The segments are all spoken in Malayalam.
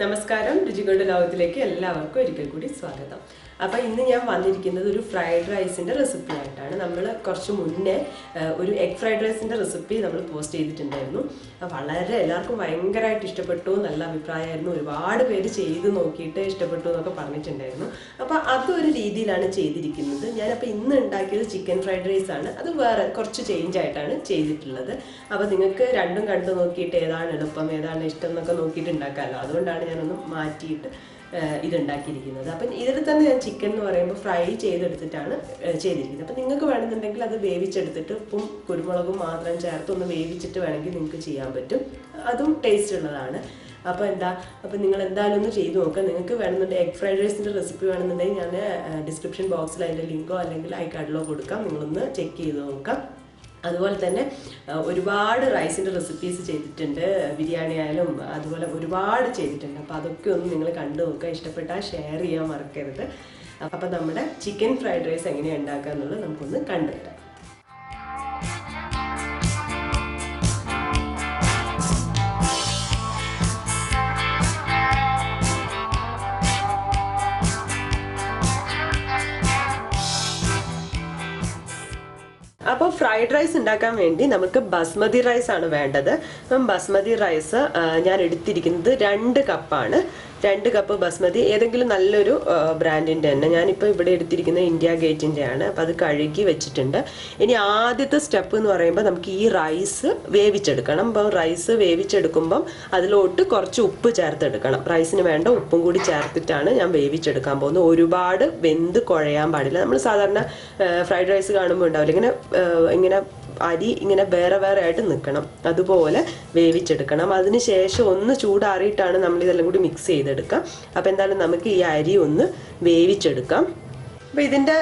നമസ്കാരം രുചികളുടെ ലോകത്തിലേക്ക് എല്ലാവർക്കും ഒരിക്കൽ കൂടി സ്വാഗതം. അപ്പോൾ ഇന്ന് ഞാൻ വന്നിരിക്കുന്നത് ഒരു ഫ്രൈഡ് റൈസിൻ്റെ റെസിപ്പി ആയിട്ടാണ്. നമ്മൾ കുറച്ച് മുന്നേ ഒരു എഗ് ഫ്രൈഡ് റൈസിൻ്റെ റെസിപ്പി നമ്മൾ പോസ്റ്റ് ചെയ്തിട്ടുണ്ടായിരുന്നു. വളരെ എല്ലാവർക്കും ഭയങ്കരമായിട്ട് ഇഷ്ടപ്പെട്ടു, നല്ല അഭിപ്രായമായിരുന്നു. ഒരുപാട് പേര് ചെയ്ത് നോക്കിയിട്ട് ഇഷ്ടപ്പെട്ടു എന്നൊക്കെ പറഞ്ഞിട്ടുണ്ടായിരുന്നു. അപ്പോൾ അതൊരു രീതിയിലാണ് ചെയ്തിരിക്കുന്നത്. ഞാനപ്പോൾ ഇന്ന് ഉണ്ടാക്കിയത് ചിക്കൻ ഫ്രൈഡ് റൈസ് ആണ്. അത് വേറെ കുറച്ച് ചേഞ്ച് ആയിട്ടാണ് ചെയ്തിട്ടുള്ളത്. അപ്പോൾ നിങ്ങൾക്ക് രണ്ടും കണ്ടു നോക്കിയിട്ട് ഏതാണ് എളുപ്പം ഏതാണ് ഇഷ്ടം എന്നൊക്കെ നോക്കിയിട്ട് ഉണ്ടാക്കാമല്ലോ. അതുകൊണ്ടാണ് ഞാനൊന്ന് മാറ്റിയിട്ട് ഇതുണ്ടാക്കിയിരിക്കുന്നത്. അപ്പം ഇതിൽ തന്നെ ഞാൻ ചിക്കൻ എന്ന് പറയുമ്പോൾ ഫ്രൈ ചെയ്തെടുത്തിട്ടാണ് ചെയ്തിരിക്കുന്നത്. അപ്പം നിങ്ങൾക്ക് വേണമെന്നുണ്ടെങ്കിൽ അത് വേവിച്ചെടുത്തിട്ട് ഉപ്പും കുരുമുളകും മാത്രം ചേർത്ത് ഒന്ന് വേവിച്ചിട്ട് വേണമെങ്കിൽ നിങ്ങൾക്ക് ചെയ്യാൻ പറ്റും. അതും ടേസ്റ്റ് ഉള്ളതാണ്. അപ്പോൾ നിങ്ങൾ എന്തായാലും ഒന്ന് ചെയ്ത് നോക്കുക. നിങ്ങൾക്ക് വേണമെന്നുണ്ടെങ്കിൽ എഗ് ഫ്രൈഡ് റൈസിൻ്റെ റെസിപ്പി വേണമെന്നുണ്ടെങ്കിൽ ഞാൻ ഡിസ്ക്രിപ്ഷൻ ബോക്സിൽ അതിൻ്റെ ലിങ്കോ അല്ലെങ്കിൽ ഐ കാർഡിലോ കൊടുക്കാം. നിങ്ങളൊന്ന് ചെക്ക് ചെയ്ത് നോക്കാം. അതുപോലെ തന്നെ ഒരുപാട് റൈസിൻ്റെ റെസിപ്പീസ് ചെയ്തിട്ടുണ്ട്, ബിരിയാണി ആയാലും അതുപോലെ ഒരുപാട് ചെയ്തിട്ടുണ്ട്. അപ്പോൾ അതൊക്കെ ഒന്ന് നിങ്ങൾ കണ്ടു നോക്കുക. ഇഷ്ടപ്പെട്ടാൽ ഷെയർ ചെയ്യാൻ മറക്കരുത്. അപ്പോൾ നമ്മുടെ ചിക്കൻ ഫ്രൈഡ് റൈസ് എങ്ങനെയാണ് ഉണ്ടാക്കുക എന്നുള്ളത് നമുക്കൊന്ന് കണ്ടുവരാം. അപ്പോൾ ഫ്രൈഡ് റൈസ് ഉണ്ടാക്കാൻ വേണ്ടി നമുക്ക് ബസ്മതി റൈസ് ആണ് വേണ്ടത്. അപ്പം ബസ്മതി റൈസ് ഞാൻ എടുത്തിരിക്കുന്നത് 2 കപ്പാണ്. 2 കപ്പ് ബസ്മതി ഏതെങ്കിലും നല്ലൊരു ബ്രാൻഡിൻ്റെ തന്നെ. ഞാനിപ്പോൾ ഇവിടെ എടുത്തിരിക്കുന്നത് ഇന്ത്യ ഗേറ്റിൻ്റെ ആണ്. അപ്പോൾ അത് കഴുകി വെച്ചിട്ടുണ്ട്. ഇനി ആദ്യത്തെ സ്റ്റെപ്പ് എന്ന് പറയുമ്പോൾ നമുക്ക് ഈ റൈസ് വേവിച്ചെടുക്കണം. അപ്പോൾ റൈസ് വേവിച്ചെടുക്കുമ്പം അതിലോട്ട് കുറച്ച് ഉപ്പ് ചേർത്തെടുക്കണം. റൈസിന് വേണ്ട ഉപ്പും കൂടി ചേർത്തിട്ടാണ് ഞാൻ വേവിച്ചെടുക്കാൻ പോകുന്നത്. ഒരുപാട് വെന്ത് കുഴയാൻ പാടില്ല. നമ്മൾ സാധാരണ ഫ്രൈഡ് റൈസ് കാണുമ്പോൾ ഉണ്ടാവില്ല ഇങ്ങനെ അരി ഇങ്ങനെ വേറെ വേറെ ആയിട്ട് നിൽക്കണം. അതുപോലെ വേവിച്ചെടുക്കണം. അതിന് ശേഷം ഒന്ന് ചൂടാറിയിട്ടാണ് നമ്മൾ ഇതെല്ലാം കൂടി മിക്സ് ചെയ്തെടുക്കാം. അപ്പോൾ എന്തായാലും നമുക്ക് ഈ അരി ഒന്ന് വേവിച്ചെടുക്കാം. അപ്പോൾ ഇതിൻ്റെ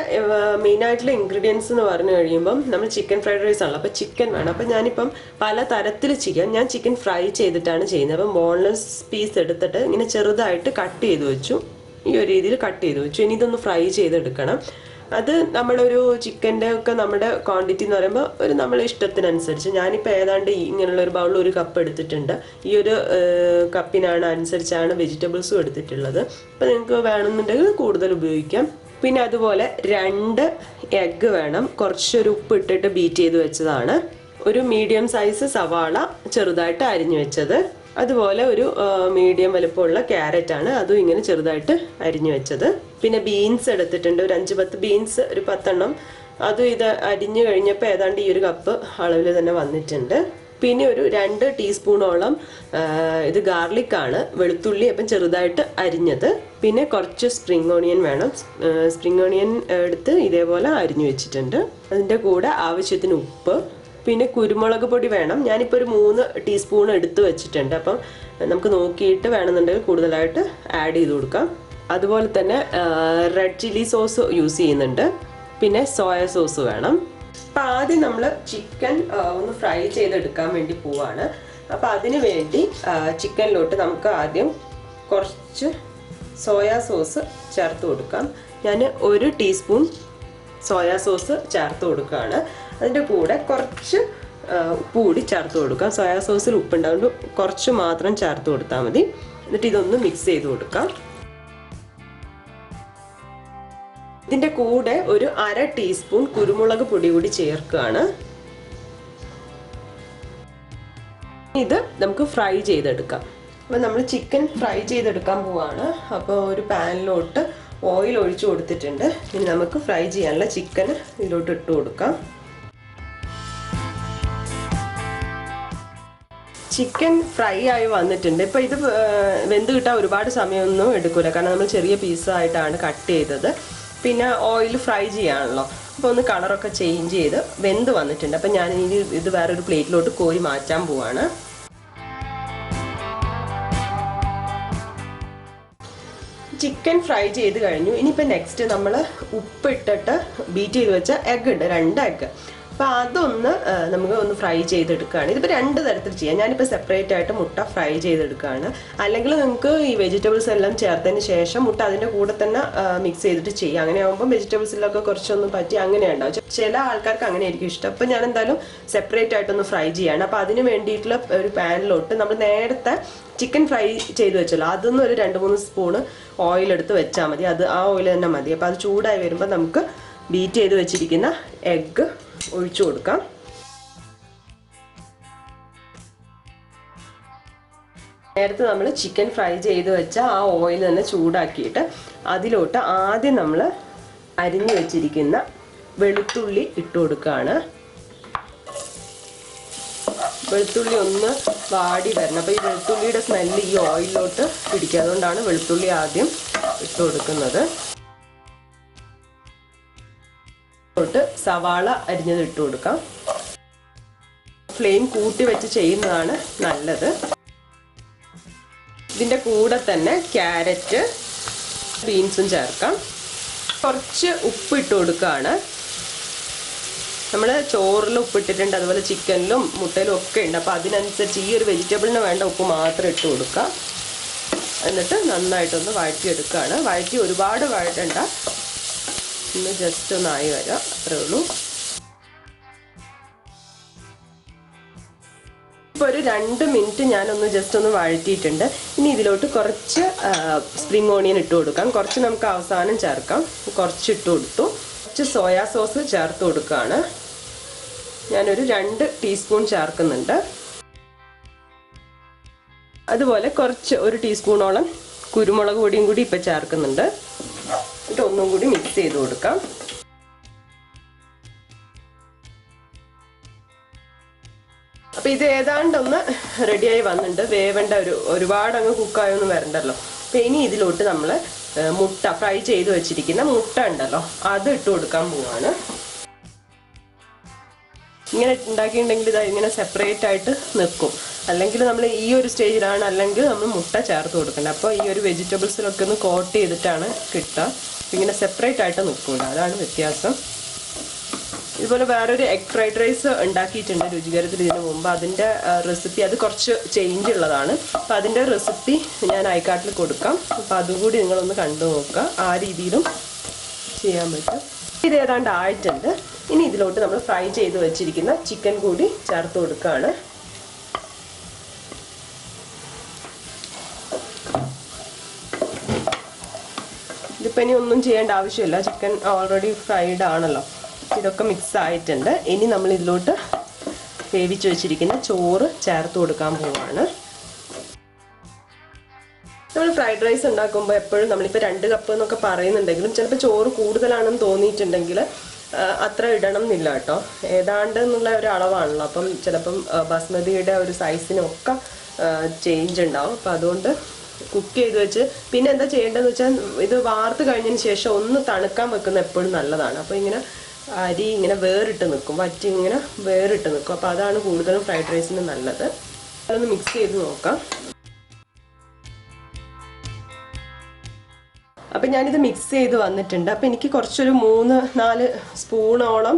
മെയിനായിട്ടുള്ള ഇൻഗ്രീഡിയൻസ് എന്ന് പറഞ്ഞു കഴിയുമ്പം നമ്മൾ ചിക്കൻ ഫ്രൈഡ് റൈസ് ആണല്ലോ. അപ്പോൾ ചിക്കൻ വേണം. അപ്പോൾ ഞാനിപ്പം പല തരത്തിൽ ഞാൻ ചിക്കൻ ഫ്രൈ ചെയ്തിട്ടാണ് ചെയ്യുന്നത്. അപ്പം ബോൺലെസ് പീസ് എടുത്തിട്ട് ഇങ്ങനെ ചെറുതായിട്ട് കട്ട് ചെയ്ത് വെച്ചു. ഈ ഒരു രീതിയിൽ കട്ട് ചെയ്ത് വെച്ചു. ഇനി ഇതൊന്ന് ഫ്രൈ ചെയ്തെടുക്കണം. അത് നമ്മളൊരു ചിക്കൻ്റെ ഒക്കെ നമ്മുടെ ക്വാണ്ടിറ്റി എന്ന് പറയുമ്പോൾ നമ്മളെ ഇഷ്ടത്തിനനുസരിച്ച് ഞാനിപ്പോൾ ഏതാണ്ട് ഇങ്ങനെയുള്ള ഒരു ബൗളിൽ 1 കപ്പ് എടുത്തിട്ടുണ്ട്. ഈ ഒരു കപ്പിനാണ് അനുസരിച്ചാണ് വെജിറ്റബിൾസും എടുത്തിട്ടുള്ളത്. അപ്പോൾ നിങ്ങൾക്ക് വേണമെന്നുണ്ടെങ്കിൽ കൂടുതൽ ഉപയോഗിക്കാം. പിന്നെ അതുപോലെ 2 എഗ്ഗ് വേണം. കുറച്ചൊരു ഉപ്പ് ഇട്ടിട്ട് ബീറ്റ് ചെയ്ത് വെച്ചതാണ്. ഒരു മീഡിയം സൈസ് സവാള ചെറുതായിട്ട് അരിഞ്ഞു വെച്ചത്. അതുപോലെ ഒരു മീഡിയം വലുപ്പമുള്ള ക്യാരറ്റാണ്, അതും ഇങ്ങനെ ചെറുതായിട്ട് അരിഞ്ഞു വെച്ചത്. പിന്നെ ബീൻസ് എടുത്തിട്ടുണ്ട്. ഒരു 5-10 ബീൻസ്, ഒരു 10 എണ്ണം. അതും ഇത് അരിഞ്ഞു കഴിഞ്ഞപ്പോൾ ഏതാണ്ട് ഈ ഒരു കപ്പ് അളവിൽ തന്നെ വന്നിട്ടുണ്ട്. പിന്നെ ഒരു 2 ടീസ്പൂണോളം ഇത് ഗാർലിക്കാണ്, വെളുത്തുള്ളി അപ്പം ചെറുതായിട്ട് അരിഞ്ഞത്. പിന്നെ കുറച്ച് സ്പ്രിംഗ് ഓണിയൻ വേണം. സ്പ്രിംഗ് ഓണിയൻ എടുത്ത് ഇതേപോലെ അരിഞ്ഞു വെച്ചിട്ടുണ്ട്. അതിൻ്റെ കൂടെ ആവശ്യത്തിന് ഉപ്പ്, പിന്നെ കുരുമുളക് പൊടി വേണം. ഞാനിപ്പോൾ ഒരു 3 ടീസ്പൂൺ എടുത്ത് വെച്ചിട്ടുണ്ട്. അപ്പം നമുക്ക് നോക്കിയിട്ട് വേണമെന്നുണ്ടെങ്കിൽ കൂടുതലായിട്ട് ആഡ് ചെയ്ത് കൊടുക്കാം. അതുപോലെ തന്നെ റെഡ് ചില്ലി സോസ് യൂസ് ചെയ്യുന്നുണ്ട്. പിന്നെ സോയ സോസ് വേണം. അപ്പം ആദ്യം നമ്മൾ ചിക്കൻ ഒന്ന് ഫ്രൈ ചെയ്തെടുക്കാൻ വേണ്ടി പോവാണ്. അപ്പം അതിന് വേണ്ടി ചിക്കനിലോട്ട് നമുക്ക് ആദ്യം കുറച്ച് സോയ സോസ് ചേർത്ത് കൊടുക്കാം. ഞാൻ 1 ടീസ്പൂൺ സോയ സോസ് ചേർത്ത് കൊടുക്കുകയാണ്. അതിൻ്റെ കൂടെ കുറച്ച് ഉപ്പ് കൂടി ചേർത്ത് കൊടുക്കാം. സോയാ സോസിൽ ഉപ്പുണ്ടാവുകൊണ്ട് കുറച്ച് മാത്രം ചേർത്ത് കൊടുത്താൽ മതി. എന്നിട്ട് ഇതൊന്ന് മിക്സ് ചെയ്ത് കൊടുക്കാം. ഇതിൻ്റെ കൂടെ ഒരു 1/2 ടീസ്പൂൺ കുരുമുളക് പൊടി കൂടി ചേർക്കുകയാണ്. ഇത് നമുക്ക് ഫ്രൈ ചെയ്തെടുക്കാം. അപ്പോൾ നമ്മൾ ചിക്കൻ ഫ്രൈ ചെയ്തെടുക്കാൻ പോവാണ്. അപ്പോൾ ഒരു പാനിലോട്ട് ഓയിൽ ഒഴിച്ചു കൊടുത്തിട്ടുണ്ട്. ഇനി നമുക്ക് ഫ്രൈ ചെയ്യാനുള്ള ചിക്കൻ ഇതിലോട്ട് ഇട്ട് കൊടുക്കാം. ചിക്കൻ ഫ്രൈ ആയി വന്നിട്ടുണ്ട്. ഇപ്പോൾ ഇത് വെന്ത് കിട്ടാൻ ഒരുപാട് സമയമൊന്നും എടുക്കില്ല, കാരണം നമ്മൾ ചെറിയ പീസായിട്ടാണ് കട്ട് ചെയ്തത്. പിന്നെ ഓയിൽ ഫ്രൈ ചെയ്യാണല്ലോ. അപ്പോൾ ഒന്ന് കളറൊക്കെ ചേഞ്ച് ചെയ്ത് വെന്ത് വന്നിട്ടുണ്ട്. അപ്പം ഞാൻ ഇനി ഇത് വേറൊരു പ്ലേറ്റിലോട്ട് കോരി മാറ്റാൻ പോവാണ്. ചിക്കൻ ഫ്രൈ ചെയ്ത് കഴിഞ്ഞു. ഇനിയിപ്പോൾ നെക്സ്റ്റ് നമ്മൾ ഉപ്പിട്ടിട്ട് ബീറ്റ് ചെയ്ത് വെച്ച എഗ്ഗ് ഉണ്ട്, 2 എഗ്ഗ്. അപ്പോൾ അതൊന്ന് നമുക്ക് ഒന്ന് ഫ്രൈ ചെയ്തെടുക്കുകയാണ്. ഇതിപ്പോൾ രണ്ട് തരത്തിൽ ചെയ്യാം. ഞാനിപ്പോൾ സെപ്പറേറ്റ് ആയിട്ട് മുട്ട ഫ്രൈ ചെയ്തെടുക്കുകയാണ്. അല്ലെങ്കിൽ നിങ്ങൾക്ക് ഈ വെജിറ്റബിൾസ് എല്ലാം ചേർത്തതിന് ശേഷം മുട്ട അതിൻ്റെ കൂടെ തന്നെ മിക്സ് ചെയ്തിട്ട് ചെയ്യാം. അങ്ങനെ ആകുമ്പോൾ വെജിറ്റബിൾസിലൊക്കെ കുറച്ചൊന്നും പറ്റി അങ്ങനെ ഉണ്ടാവും. ചില ആൾക്കാർക്ക് അങ്ങനെ ആയിരിക്കും ഇഷ്ടം. അപ്പോൾ ഞാൻ എന്തായാലും സെപ്പറേറ്റ് ആയിട്ടൊന്ന് ഫ്രൈ ചെയ്യാണ്. അപ്പോൾ അതിന് വേണ്ടിയിട്ടുള്ള ഒരു പാനിലോട്ട് നമ്മൾ നേരത്തെ ചിക്കൻ ഫ്രൈ ചെയ്ത് വെച്ചല്ലോ, അതൊന്നും ഒരു 2-3 സ്പൂണ് ഓയിലെടുത്ത് വെച്ചാൽ മതി. അത് ആ ഓയിൽ തന്നെ മതി. അപ്പോൾ അത് ചൂടായി വരുമ്പോൾ നമുക്ക് ബീറ്റ് ചെയ്ത് വെച്ചിരിക്കുന്ന എഗ്ഗ് ഒഴിച്ചു കൊടുക്കാം. നേരത്തെ നമ്മൾ ചിക്കൻ ഫ്രൈ ചെയ്ത് വെച്ച ആ ഓയിൽ തന്നെ ചൂടാക്കിയിട്ട് അതിലോട്ട് ആദ്യം നമ്മൾ അരിഞ്ഞു വെച്ചിരിക്കുന്ന വെളുത്തുള്ളി ഇട്ട് കൊടുക്കുകയാണ്. വെളുത്തുള്ളി ഒന്ന് വാടി വരണം. അപ്പോൾ ഈ വെളുത്തുള്ളിയുടെ സ്മെല്ല് ഈ ഓയിലിലോട്ട് പിടിക്കുക. അതുകൊണ്ടാണ് വെളുത്തുള്ളി ആദ്യം ഇട്ട് കൊടുക്കുന്നത്. സവാള അരിഞ്ഞത് ഇട്ട് കൊടുക്കാം. ഫ്ലെയിം കൂട്ടി വെച്ച് ചെയ്യുന്നതാണ് നല്ലത്. ഇതിൻ്റെ കൂടെ തന്നെ ക്യാരറ്റ്, ബീൻസും ചേർക്കാം. കുറച്ച് ഉപ്പ് ഇട്ട് കൊടുക്കുകയാണ്. നമ്മൾ ചോറിൽ ഉപ്പിട്ടിട്ടുണ്ട്, അതുപോലെ ചിക്കനിലും മുട്ടയിലും ഒക്കെ ഉണ്ട്. അപ്പോൾ അതിനനുസരിച്ച് ഈ ഒരു വെജിറ്റബിളിന് വേണ്ട ഉപ്പ് മാത്രം ഇട്ട് കൊടുക്കുക. എന്നിട്ട് നന്നായിട്ടൊന്ന് വഴറ്റിയെടുക്കുകയാണ്. വഴറ്റി ഒരുപാട് വഴറ്റണ്ട, ഒന്ന് ജസ്റ്റ് ഒന്നായി വരാം, അത്രേ ഉള്ളൂ. ഇപ്പോൾ ഒരു 2 മിനിറ്റ് ഞാനൊന്ന് ജസ്റ്റ് ഒന്ന് വഴറ്റിയിട്ടുണ്ട്. ഇനി ഇതിലോട്ട് കുറച്ച് സ്പ്രിംഗ് ഓണിയൻ ഇട്ട് കൊടുക്കാം. കുറച്ച് നമുക്ക് അവസാനം ചേർക്കാം. കുറച്ച് ഇട്ട് കൊടുത്തു. കുറച്ച് സോയാ സോസ് ചേർത്ത് കൊടുക്കുകയാണ്. ഞാനൊരു 2 ടീസ്പൂൺ ചേർക്കുന്നുണ്ട്. അതുപോലെ കുറച്ച് 1 ടീസ്പൂണോളം കുരുമുളക് പൊടിയും കൂടി ഇപ്പം ചേർക്കുന്നുണ്ട്. എന്നിട്ട് ഒന്നും കൂടി മിക്സ് ചെയ്ത് കൊടുക്കാം. അപ്പോൾ ഇത് ഏതാണ്ടൊന്ന് റെഡിയായി വന്നിട്ടുണ്ട്. വേവേണ്ട ഒരുപാട് അങ്ങ് കുക്കായൊന്നും വരണ്ടല്ലോ. അപ്പോൾ ഇനി ഇതിലോട്ട് നമ്മൾ മുട്ട ഫ്രൈ ചെയ്ത് വെച്ചിരിക്കുന്ന മുട്ട ഉണ്ടല്ലോ, അത് ഇട്ട് കൊടുക്കാൻ പോവാണ്. ഇങ്ങനെ ഉണ്ടാക്കിയിട്ടുണ്ടെങ്കിൽ ഇത് ഇങ്ങനെ സെപ്പറേറ്റ് ആയിട്ട് നിൽക്കും. അല്ലെങ്കിൽ നമ്മൾ ഈ ഒരു സ്റ്റേജിലാണ് അല്ലെങ്കിൽ നമ്മൾ മുട്ട ചേർത്ത് കൊടുക്കേണ്ടത്. അപ്പോൾ ഈ ഒരു വെജിറ്റബിൾസിലൊക്കെ ഒന്ന് കോട്ട് ചെയ്തിട്ടാണ് കിട്ടുക. ഇങ്ങനെ സെപ്പറേറ്റ് ആയിട്ട് നിൽക്കില്ല, അതാണ് വ്യത്യാസം. ഇതുപോലെ വേറൊരു എഗ് ഫ്രൈഡ് റൈസ് ഉണ്ടാക്കിയിട്ടുണ്ട് രുചികരത്തിൽ ഇതിന് മുമ്പ്. അതിൻ്റെ റെസിപ്പി അത് കുറച്ച് ചേഞ്ച് ഉള്ളതാണ്. അപ്പോൾ അതിൻ്റെ റെസിപ്പി ഞാൻ ഐക്കാർട്ടിൽ കൊടുക്കാം. അപ്പോൾ അതുകൂടി നിങ്ങളൊന്ന് കണ്ടു നോക്കുക. ആ രീതിയിലും ചെയ്യാൻ പറ്റും. ഇത് ഏതാണ്ട് ആയിട്ടുണ്ട്. ഇനി ഇതിലോട്ട് നമ്മൾ ഫ്രൈ ചെയ്ത് വെച്ചിരിക്കുന്ന ചിക്കൻ കൂടി ചേർത്ത് കൊടുക്കുകയാണ്. ഇതിപ്പോൾ ഇനി ഒന്നും ചെയ്യേണ്ട ആവശ്യമില്ല, ചിക്കൻ ഓൾറെഡി ഫ്രൈഡ് ആണല്ലോ. ഇതൊക്കെ മിക്സ് ആയിട്ടുണ്ട്. ഇനി നമ്മൾ ഇതിലോട്ട് വേവിച്ച് വെച്ചിരിക്കുന്ന ചോറ് ചേർത്ത് കൊടുക്കാൻ പോവാണ്. നമ്മൾ ഫ്രൈഡ് റൈസ് ഉണ്ടാക്കുമ്പോൾ എപ്പോഴും നമ്മളിപ്പോൾ 2 കപ്പ് എന്നൊക്കെ പറയുന്നുണ്ടെങ്കിലും ചിലപ്പോൾ ചോറ് കൂടുതലാണെന്ന് തോന്നിയിട്ടുണ്ടെങ്കിൽ അത്ര ഇടണം എന്നില്ല കേട്ടോ. ഏതാണ്ട് എന്നുള്ള ഒരു അളവാണല്ലോ. അപ്പം ചിലപ്പം ബസ്മതിയുടെ ഒരു സൈസിനൊക്കെ ചേഞ്ച് ഉണ്ടാവും. അപ്പം അതുകൊണ്ട് കുക്ക് ചെയ്ത് വെച്ച് പിന്നെ എന്താ ചെയ്യേണ്ടതെന്ന് വെച്ചാൽ ഇത് വാർത്ത് കഴിഞ്ഞതിന് ശേഷം ഒന്ന് തണുക്കാൻ വെക്കുന്നത് എപ്പോഴും നല്ലതാണ്. അപ്പോൾ ഇങ്ങനെ അരി ഇങ്ങനെ വേറിട്ട് നിൽക്കും, വറ്റി ഇങ്ങനെ വേറിട്ട് നിൽക്കും. അപ്പോൾ അതാണ് കൂടുതലും ഫ്രൈഡ് റൈസിന് നല്ലത്. അതൊന്ന് മിക്സ് ചെയ്ത് നോക്കാം. അപ്പം ഞാനിത് മിക്സ് ചെയ്ത് വന്നിട്ടുണ്ട്. അപ്പോൾ എനിക്ക് കുറച്ചൊരു 3-4 സ്പൂണോളം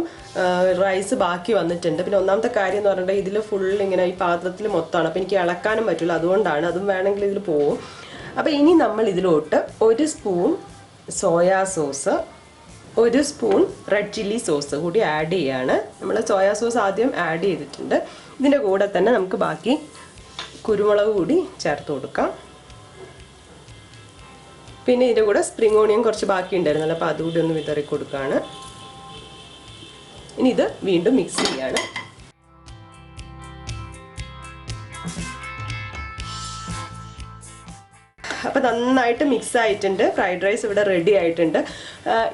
റൈസ് ബാക്കി വന്നിട്ടുണ്ട്. പിന്നെ ഒന്നാമത്തെ കാര്യം എന്ന് പറഞ്ഞിട്ടുണ്ടെങ്കിൽ ഇതിൽ ഫുൾ ഇങ്ങനെ ഈ പാത്രത്തിൽ മൊത്തമാണ്. അപ്പോൾ എനിക്ക് ഇളക്കാനും പറ്റില്ല, അതുകൊണ്ടാണ്. അതും വേണമെങ്കിൽ ഇതിൽ പോവും. അപ്പോൾ ഇനി നമ്മൾ ഇതിലോട്ട് 1 spoon soya sauce, 1 spoon red chilli sauce കൂടി ആഡ് ചെയ്യാണ്. നമ്മൾ സോയാ സോസ് ആദ്യം ആഡ് ചെയ്തിട്ടുണ്ട്. ഇതിൻ്റെ കൂടെ തന്നെ നമുക്ക് ബാക്കി കുരുമുളക് കൂടി ചേർത്ത് കൊടുക്കാം. പിന്നെ ഇതിൻ്റെ കൂടെ സ്പ്രിംഗ് ഓണിയൻ കുറച്ച് ബാക്കി ഉണ്ടായിരുന്നല്ലോ, അപ്പോൾ അതുകൂടി ഒന്ന് വിതറി കൊടുക്കുകയാണ്. ഇനി ഇത് വീണ്ടും മിക്സ് ചെയ്യാണ്. അപ്പോൾ നന്നായിട്ട് മിക്സ് ആയിട്ടുണ്ട്. ഫ്രൈഡ് റൈസ് ഇവിടെ റെഡി ആയിട്ടുണ്ട്.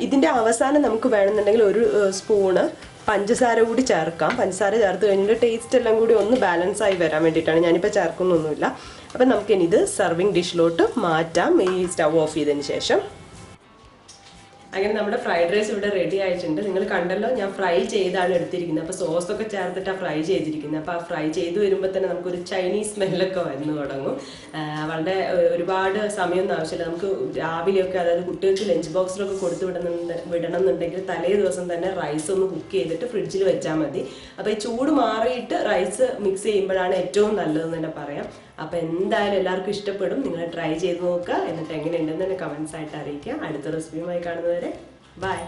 ഇതിൻ്റെ അവസാനം നമുക്ക് വേണമെന്നുണ്ടെങ്കിൽ 1 സ്പൂണ് പഞ്ചസാര കൂടി ചേർക്കാം. പഞ്ചസാര ചേർത്ത് കഴിഞ്ഞിട്ട് ടേസ്റ്റ് എല്ലാം കൂടി ഒന്ന് ബാലൻസ് ആയി വരാൻ വേണ്ടിയിട്ടാണ്. ഞാനിപ്പോൾ ചേർക്കുന്നൊന്നുമില്ല. അപ്പം നമുക്കിനി ഇത് സർവിങ് ഡിഷിലോട്ട് മാറ്റാം ഈ സ്റ്റവ് ഓഫ് ചെയ്തതിന് ശേഷം. അങ്ങനെ നമ്മുടെ ഫ്രൈഡ് റൈസ് ഇവിടെ റെഡി ആയിട്ടുണ്ട്. നിങ്ങൾ കണ്ടല്ലോ, ഞാൻ ഫ്രൈ ചെയ്താണ് എടുത്തിരിക്കുന്നത്. അപ്പോൾ സോസൊക്കെ ചേർത്തിട്ടാണ് ഫ്രൈ ചെയ്തിരിക്കുന്നത്. അപ്പോൾ ആ ഫ്രൈ ചെയ്ത് വരുമ്പോൾ തന്നെ നമുക്കൊരു ചൈനീസ് സ്മെല്ലൊക്കെ വന്നു തുടങ്ങും. വളരെ ഒരുപാട് സമയമൊന്നും ആവശ്യമില്ല. നമുക്ക് രാവിലെയൊക്കെ, അതായത് കുട്ടികൾക്ക് ലഞ്ച് ബോക്സിലൊക്കെ കൊടുത്ത് വിടണം എന്നുണ്ടെങ്കിൽ തലേ ദിവസം തന്നെ റൈസ് ഒന്ന് കുക്ക് ചെയ്തിട്ട് ഫ്രിഡ്ജിൽ വെച്ചാൽ മതി. അപ്പോൾ ഈ ചൂട് മാറിയിട്ട് റൈസ് മിക്സ് ചെയ്യുമ്പോഴാണ് ഏറ്റവും നല്ലതെന്ന് തന്നെ പറയാം. അപ്പോൾ എന്തായാലും എല്ലാവർക്കും ഇഷ്ടപ്പെടും. നിങ്ങൾ ട്രൈ ചെയ്ത് നോക്കുക. എന്നിട്ട് എങ്ങനെയുണ്ടെന്ന് തന്നെ കമൻസ് ആയിട്ട് അറിയിക്കുക. അടുത്ത റെസിപ്പിയുമായി കാണുന്നവരെ ബൈ.